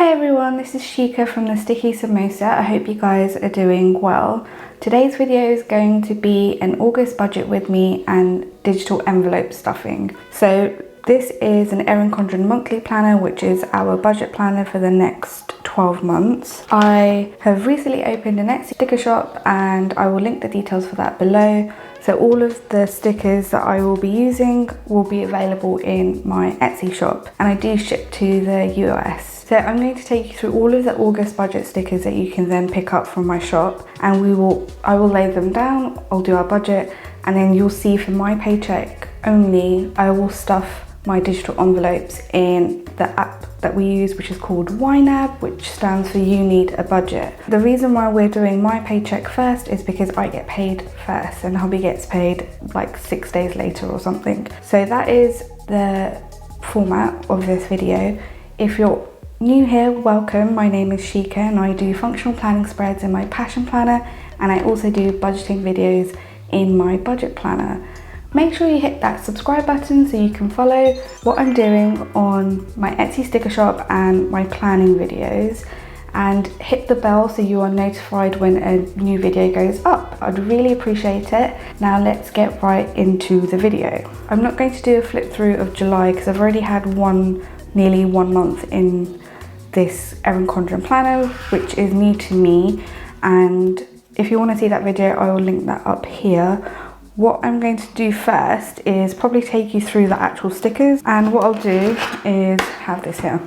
Hey everyone, this is Shika from the Sticky Samosa. I hope you guys are doing well. Today's video is going to be an August budget with me and digital envelope stuffing. So this is an Erin Condren monthly planner, which is our budget planner for the next 12 months. I have recently opened an Etsy sticker shop and I will link the details for that below. So all of the stickers that I will be using will be available in my Etsy shop, and I do ship to the US. So I'm going to take you through all of the August budget stickers that you can then pick up from my shop, and I will lay them down, I'll do our budget, and then you'll see for my paycheck only, I will stuff my digital envelopes in the app that we use, which is called YNAB, which stands for You Need a Budget. The reason why we're doing my paycheck first is because I get paid first and hubby gets paid like 6 days later or something. So that is the format of this video. If you're new here, welcome. My name is Shika and I do functional planning spreads in my passion planner, and I also do budgeting videos in my budget planner. Make sure you hit that subscribe button so you can follow what I'm doing on my Etsy sticker shop and my planning videos, and hit the bell so you are notified when a new video goes up. I'd really appreciate it. Now let's get right into the video. I'm not going to do a flip through of July because I've already had nearly 1 month in this Erin Condren planner, which is new to me, and if you want to see that video I will link that up here. What I'm going to do first is probably take you through the actual stickers, and what I'll do is have this here.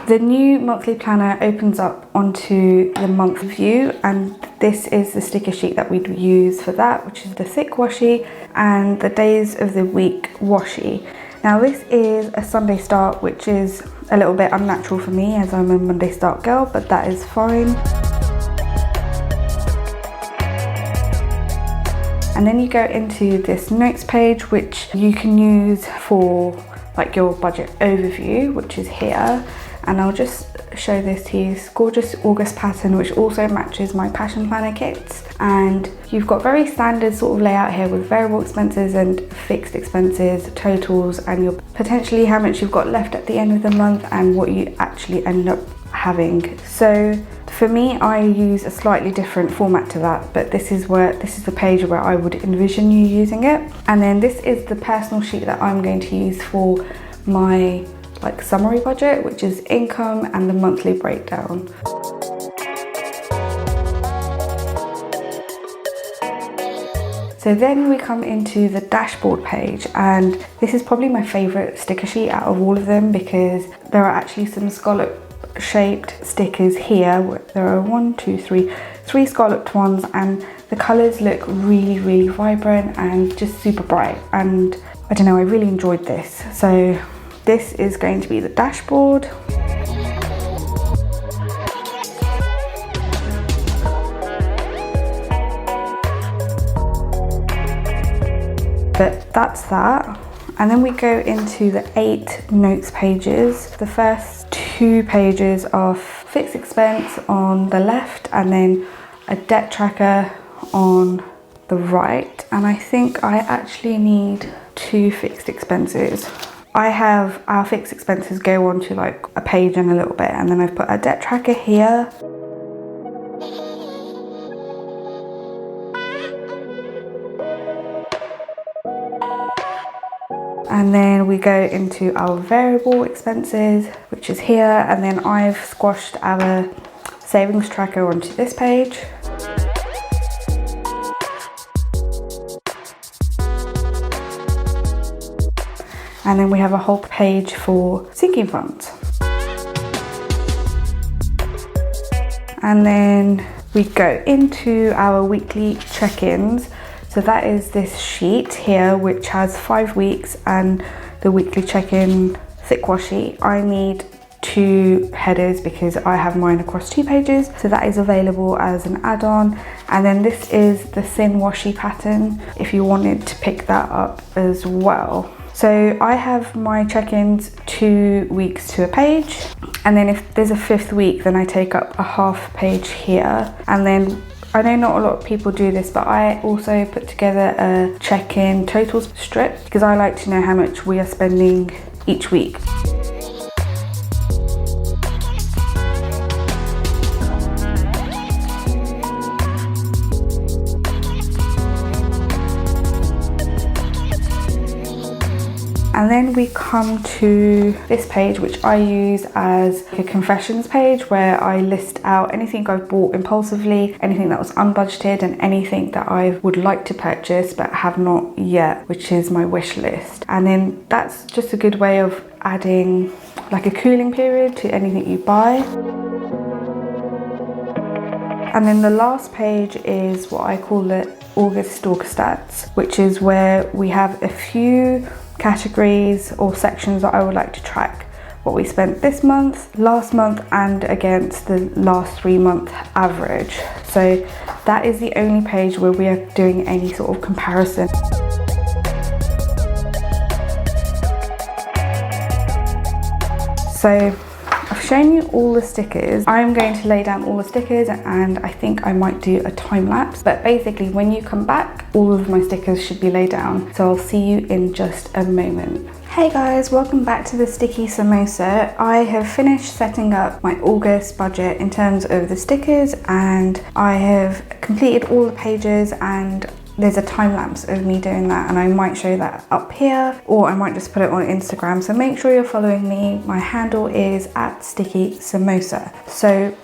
The new monthly planner opens up onto the month view, and this is the sticker sheet that we'd use for that, which is the thick washi and the days of the week washi. Now this is a Sunday start, which is a little bit unnatural for me as I'm a Monday start girl, but that is fine. And then you go into this notes page, which you can use for like your budget overview, which is here. And I'll just show this to you. It's gorgeous August pattern, which also matches my passion planner kits. And you've got very standard sort of layout here with variable expenses and fixed expenses, totals, and your potentially how much you've got left at the end of the month and what you actually end up having. So for me, I use a slightly different format to that, but this is the page where I would envision you using it. And then this is the personal sheet that I'm going to use for my summary budget, which is income and the monthly breakdown. So then we come into the dashboard page, and this is probably my favorite sticker sheet out of all of them because there are actually some scallop shaped stickers here. There are three scalloped ones, and the colors look really vibrant and just super bright, and I don't know, I really enjoyed this. So this is going to be the dashboard. But that's that. And then we go into the 8 notes pages. The first 2 pages are fixed expense on the left and then a debt tracker on the right. And I think I actually need 2 fixed expenses. I have our fixed expenses go on to like a page and a little bit, and then I've put a debt tracker here. And then we go into our variable expenses, which is here, and then I've squashed our savings tracker onto this page. And then we have a whole page for sinking funds. And then we go into our weekly check-ins. So that is this sheet here, which has 5 weeks and the weekly check-in thick washi. I need 2 headers because I have mine across 2 pages. So that is available as an add-on. And then this is the thin washi pattern if you wanted to pick that up as well. So I have my check-ins 2 weeks to a page, and then if there's a 5th week, then I take up a half page here. And then I know not a lot of people do this, but I also put together a check-in totals strip because I like to know how much we are spending each week. And then we come to this page, which I use as a confessions page, where I list out anything I've bought impulsively, anything that was unbudgeted, and anything that I would like to purchase but have not yet, which is my wish list. And then that's just a good way of adding like a cooling period to anything you buy. And then the last page is what I call the August Stalker Stats, which is where we have a few categories or sections that I would like to track. What we spent this month, last month, and against the last 3-month average. So that is the only page where we are doing any sort of comparison. So I've shown you all the stickers. I'm going to lay down all the stickers, and I think I might do a time lapse, but basically when you come back, all of my stickers should be laid down. So I'll see you in just a moment. Hey guys, welcome back to the Sticky Samosa. I have finished setting up my August budget in terms of the stickers, and I have completed all the pages, and there's a time lapse of me doing that, and I might show that up here, or I might just put it on Instagram. So make sure you're following me. My handle is @StickySamosa. So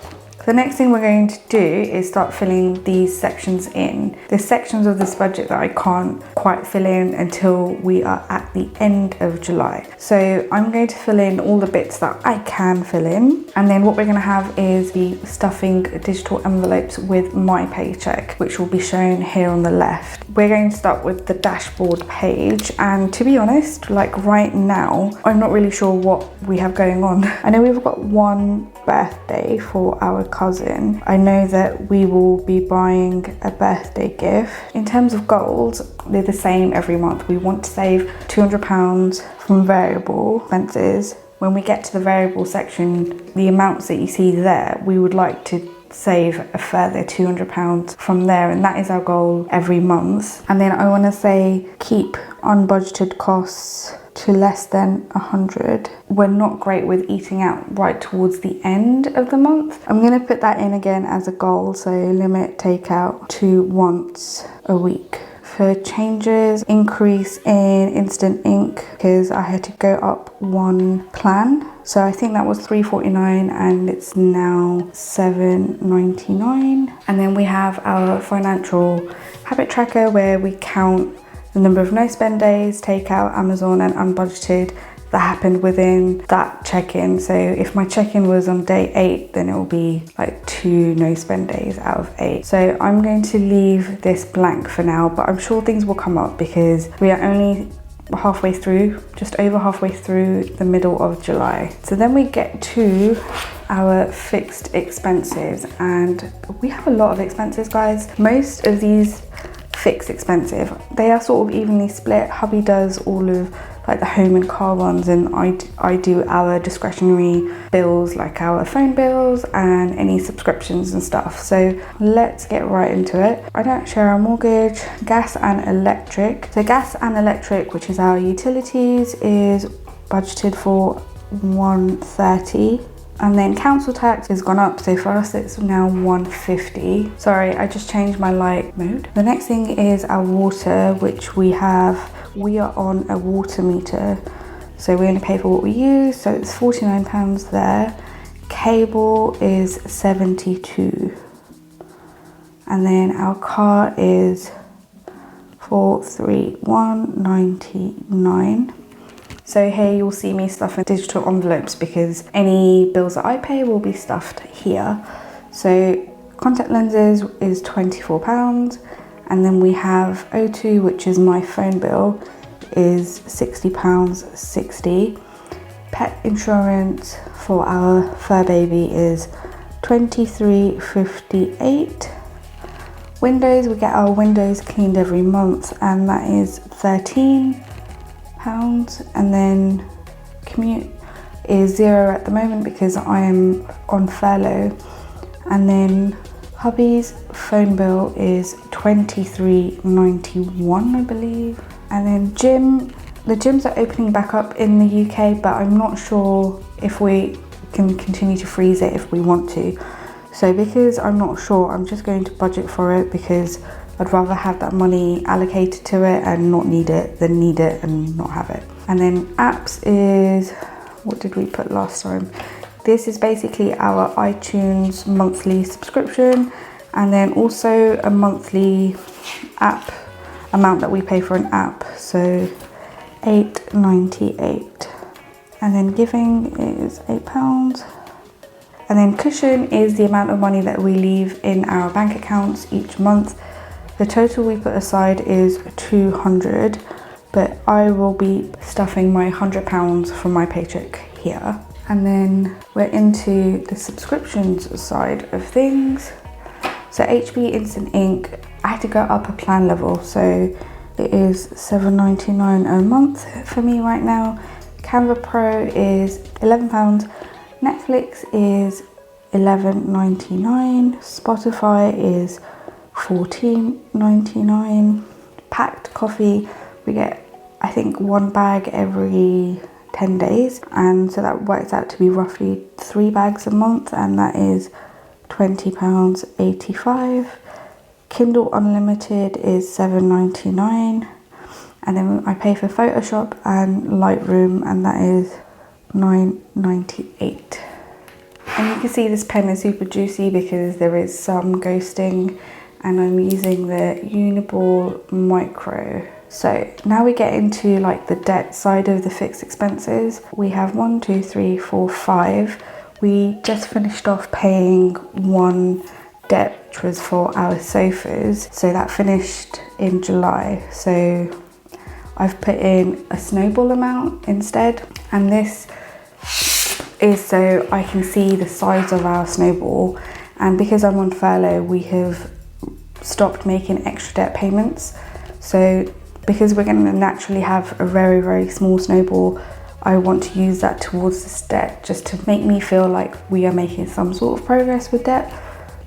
the next thing we're going to do is start filling these sections in. There's sections of this budget that I can't quite fill in until we are at the end of July. So I'm going to fill in all the bits that I can fill in. And then what we're gonna have is the stuffing digital envelopes with my paycheck, which will be shown here on the left. We're going to start with the dashboard page. And to be honest, like right now, I'm not really sure what we have going on. I know we've got one birthday for our cousin. I know that we will be buying a birthday gift. In terms of goals, they're the same every month. We want to save £200 from variable expenses. When we get to the variable section, the amounts that you see there, we would like to save a further £200 from there, and that is our goal every month. And then I want to say keep unbudgeted costs to less than 100. We're not great with eating out right towards the end of the month. I'm going to put that in again as a goal, so limit takeout to once a week. For changes, increase in instant ink, because I had to go up one plan. So I think that was $3.49 and it's now $7.99. And then we have our financial habit tracker, where we count the number of no spend days, takeout, Amazon, and unbudgeted that happened within that check-in. So if my check-in was on day 8, then it will be like 2 no spend days out of 8. So I'm going to leave this blank for now, but I'm sure things will come up because we are only halfway through, just over halfway through the middle of July. So then we get to our fixed expenses, and we have a lot of expenses, guys. Most of these fixed expensive, they are sort of evenly split. Hubby does all of like the home and car ones, and I do our discretionary bills, like our phone bills and any subscriptions and stuff. So let's get right into it. I don't share a mortgage. Gas and electric. So gas and electric, which is our utilities, is budgeted for $130. And then council tax has gone up, so for us it's now $150. Sorry, I just changed my light mode. The next thing is our water, which we are on a water meter, so we only pay for what we use, so it's £49 there. Cable is $72. And then our car is $431.99. So here you'll see me stuffing digital envelopes because any bills that I pay will be stuffed here. So contact lenses is £24. And then we have O2, which is my phone bill, is £60.60. Pet insurance for our fur baby is £23.58. Windows, we get our windows cleaned every month, and that is £13. And then commute is $0 at the moment because I am on furlough. And then hubby's phone bill is £23.91, I believe. And then the gyms are opening back up in the UK, but I'm not sure if we can continue to freeze it if we want to. So because I'm not sure, I'm just going to budget for it because I'd rather have that money allocated to it and not need it than need it and not have it. And then apps is, what did we put last time? This is basically our iTunes monthly subscription, and then also a monthly app amount that we pay for an app, so £8.98. And then giving is £8. And then cushion is the amount of money that we leave in our bank accounts each month. The total we put aside is £200, but I will be stuffing my £100 from my paycheck here. And then we're into the subscriptions side of things. So HP Instant Ink, I had to go up a plan level, so it is £7.99 a month for me right now. Canva Pro is £11. Netflix is £11.99. Spotify is £14.99. Packed coffee, we get, I think, 1 bag every 10 days, and so that works out to be roughly 3 bags a month, and that is £20.85. Kindle Unlimited is £7.99, and then I pay for Photoshop and Lightroom, and that is £9.98. And you can see this pen is super juicy because there is some ghosting, and I'm using the Uniball Micro. So now we get into like the debt side of the fixed expenses. We have 1, 2, 3, 4, 5. We just finished off paying one debt, which was for our sofas. So that finished in July. So I've put in a Snowball amount instead. And this is so I can see the size of our Snowball. And because I'm on furlough, we have stopped making extra debt payments. So because we're going to naturally have a very, very small Snowball, I want to use that towards this debt just to make me feel like we are making some sort of progress with debt.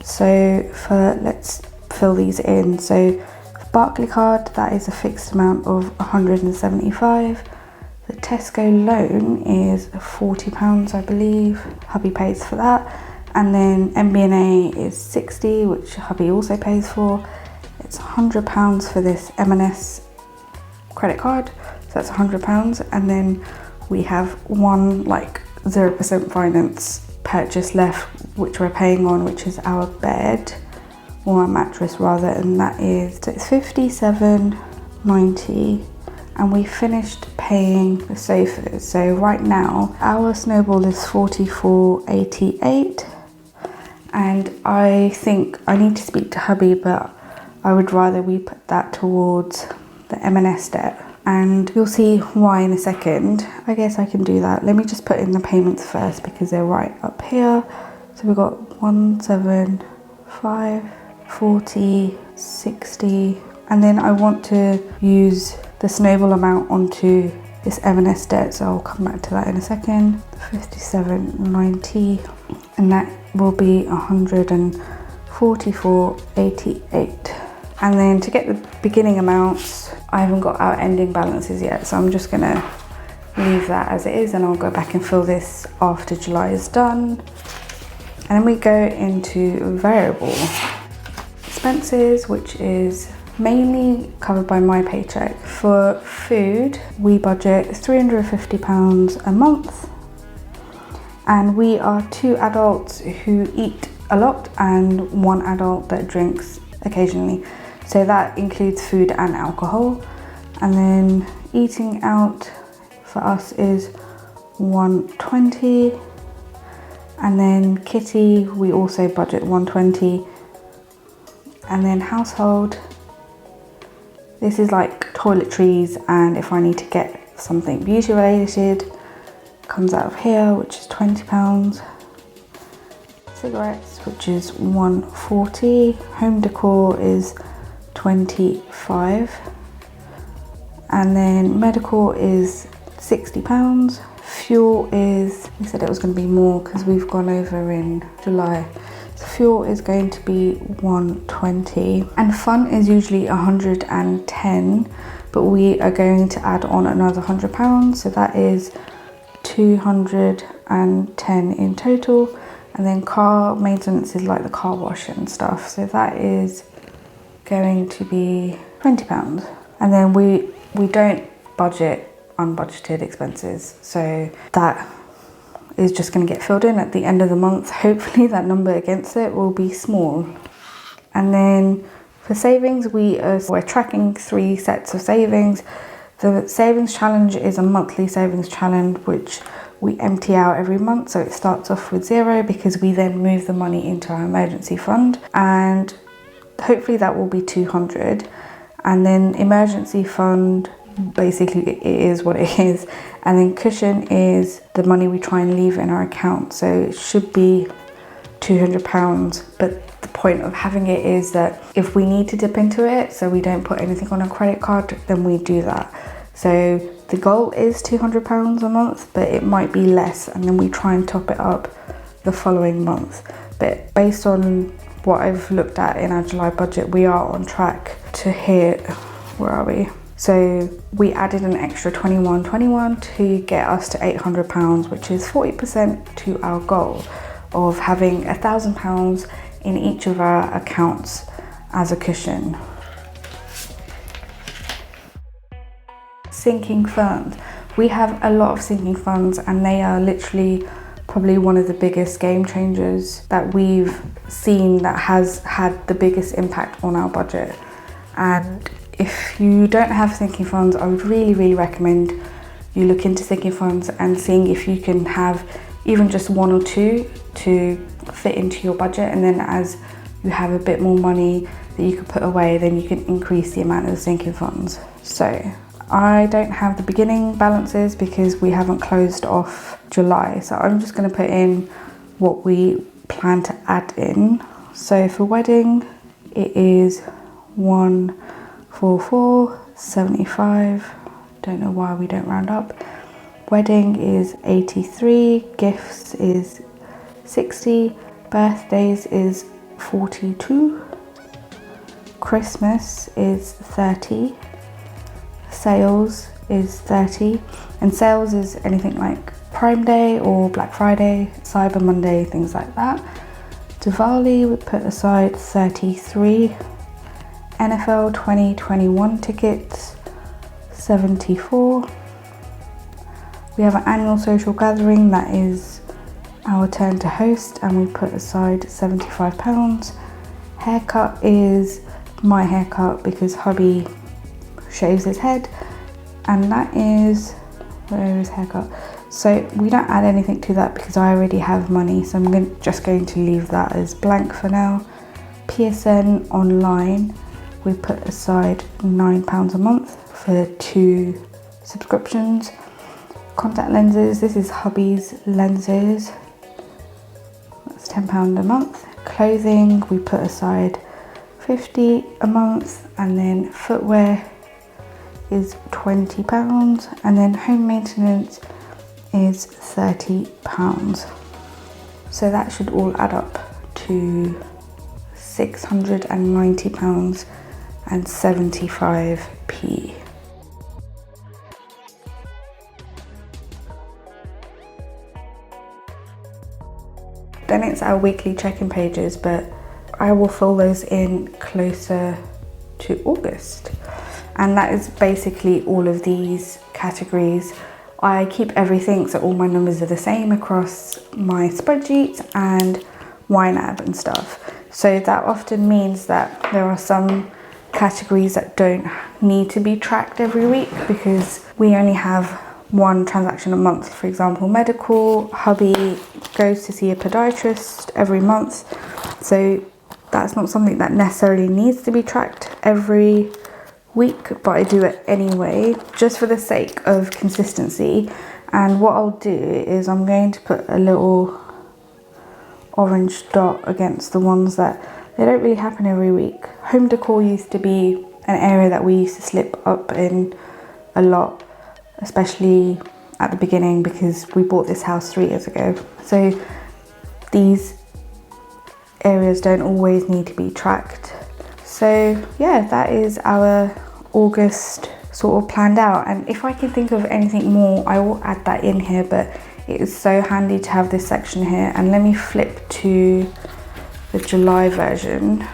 So let's fill these in. So the Barclay card, that is a fixed amount of £175. The Tesco loan is £40, I believe. Hubby pays for that. And then MBNA is £60, which hubby also pays for. It's £100 for this M&S credit card, so that's £100. And then we have one like 0% finance purchase left, which we're paying on, which is our bed, or our mattress rather, and that is, so it's £57.90. And we finished paying the sofas. So right now our Snowball is £44.88, and I think I need to speak to hubby, but I would rather we put that towards the M&S debt, and you'll see why in a second. I guess I can do that. Let me just put in the payments first because they're right up here. So we've got 175, 40, 60, and then I want to use the Snowball amount onto this M&S debt, so I'll come back to that in a second. 57.90, and that will be 144.88. And then to get the beginning amounts, I haven't got our ending balances yet, so I'm just gonna leave that as it is, and I'll go back and fill this after July is done. And then we go into variable expenses, which is mainly covered by my paycheck. For food, we budget £350 a month, and we are 2 adults who eat a lot and 1 adult that drinks occasionally. So that includes food and alcohol. And then eating out for us is £120. And then kitty, we also budget £120. And then household, this is like toiletries, and if I need to get something beauty related, comes out of here, which is £20. Cigarettes, which is £140. Home decor is £25. And then medical is £60. Fuel is, we said it was going to be more because we've gone over in July. So fuel is going to be £120. And fun is usually £110, but we are going to add on another £100, so that is £210 in total. And then car maintenance is like the car wash and stuff, so that is going to be £20. And then we don't budget unbudgeted expenses. So that is just going to get filled in at the end of the month. Hopefully that number against it will be small. And then for savings, we're tracking 3 sets of savings. The savings challenge is a monthly savings challenge which we empty out every month. So it starts off with 0 because we then move the money into our emergency fund, and hopefully that will be 200. And then emergency fund, basically it is what it is. And then cushion is the money we try and leave in our account. So it should be £200, but the point of having it is that if we need to dip into it, so we don't put anything on a credit card, then we do that. So the goal is £200 a month, but it might be less, and then we try and top it up the following month. But based on what I've looked at in our July budget, we are on track to hit, where are we? So we added an extra 21 to get us to £800, which is 40% to our goal of having £1,000 in each of our accounts as a cushion. Sinking funds. We have a lot of sinking funds, and they are literally probably one of the biggest game changers that we've seen, that has had the biggest impact on our budget. And if you don't have sinking funds, I would really recommend you look into sinking funds and seeing if you can have even just 1 or 2 to fit into your budget, and then as you have a bit more money that you can put away, then you can increase the amount of sinking funds. So I don't have the beginning balances because we haven't closed off July, so I'm just going to put in what we plan to add in. So for wedding, it is 144.75. Don't know why we don't round up. Wedding is 83, gifts is 60, birthdays is 42, Christmas is 30, sales is 30, and sales is anything like Prime Day or Black Friday, Cyber Monday, things like that. Diwali, we put aside 33, NFL 2021 tickets 74. We have an annual social gathering that is our turn to host, and we put aside £75. Haircut is my haircut because hubby shaves his head, and that is, where is haircut? So we don't add anything to that because I already have money, so I'm just going to leave that as blank for now. PSN online, we put aside £9 a month for 2 subscriptions. Contact lenses, this is hubby's lenses, that's £10 a month. Clothing, we put aside £50 a month, and then footwear is £20, and then home maintenance is £30. So that should all add up to £690 and 75p. Then it's our weekly check-in pages, but I will fill those in closer to August. And that is basically all of these categories. I keep everything, so all my numbers are the same across my spreadsheets and YNAB and stuff. So that often means that there are some categories that don't need to be tracked every week because we only have 1 transaction a month. For example, medical, hubby goes to see a podiatrist every month, so that's not something that necessarily needs to be tracked every week, but I do it anyway just for the sake of consistency. And what I'll do is I'm going to put a little orange dot against the ones that they don't really happen every week. Home decor used to be an area that we used to slip up in a lot, especially at the beginning because we bought this house 3 years ago. So these areas don't always need to be tracked. So yeah, that is our August sort of planned out, and if I can think of anything more I will add that in here, but it is so handy to have this section here. And let me flip to the July version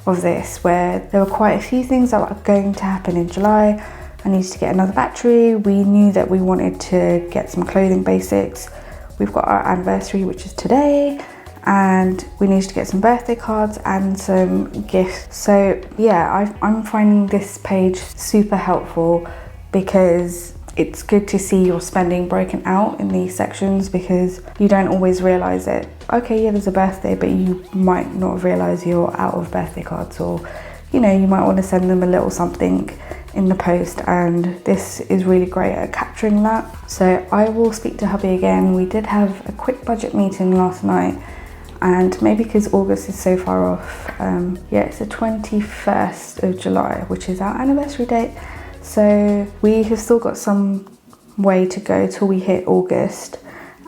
of this, where there were quite a few things that were going to happen in July. I needed to get another battery. We knew that we wanted to get some clothing basics. We've got our anniversary, which is today, and we needed to get some birthday cards and some gifts. So yeah, I'm finding this page super helpful because it's good to see your spending broken out in these sections, because you don't always realize it. Okay, yeah, there's a birthday, but you might not realize you're out of birthday cards, or you know, you might want to send them a little something in the post, and this is really great at capturing that. So I will speak to hubby again. We did have a quick budget meeting last night, and maybe because August is so far off, yeah, it's the 21st of July, which is our anniversary date. So we have still got some way to go till we hit August,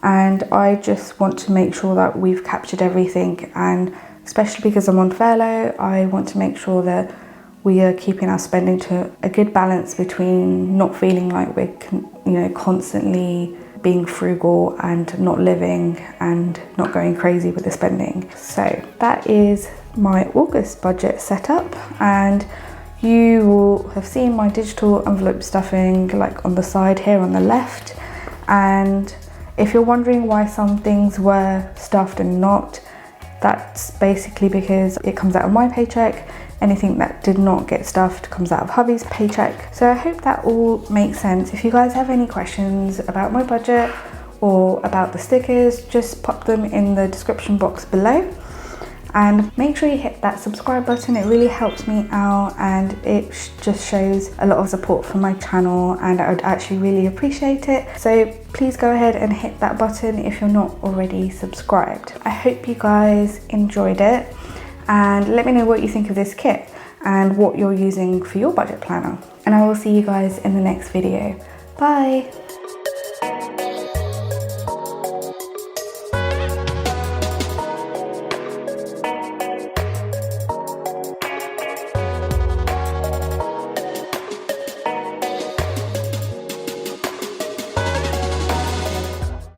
and I just want to make sure that we've captured everything, and especially because I'm on furlough, I want to make sure that we are keeping our spending to a good balance between not feeling like we're constantly being frugal and not living and not going crazy with the spending. So that is my August budget setup, and you will have seen my digital envelope stuffing like on the side here on the left. And if you're wondering why some things were stuffed and not, that's basically because it comes out of my paycheck. Anything that did not get stuffed comes out of hubby's paycheck. So I hope that all makes sense. If you guys have any questions about my budget or about the stickers, just pop them in the description box below. And make sure you hit that subscribe button. It really helps me out, and it just shows a lot of support for my channel, and I would actually really appreciate it. So please go ahead and hit that button if you're not already subscribed. I hope you guys enjoyed it, and let me know what you think of this kit and what you're using for your budget planner. And I will see you guys in the next video. Bye.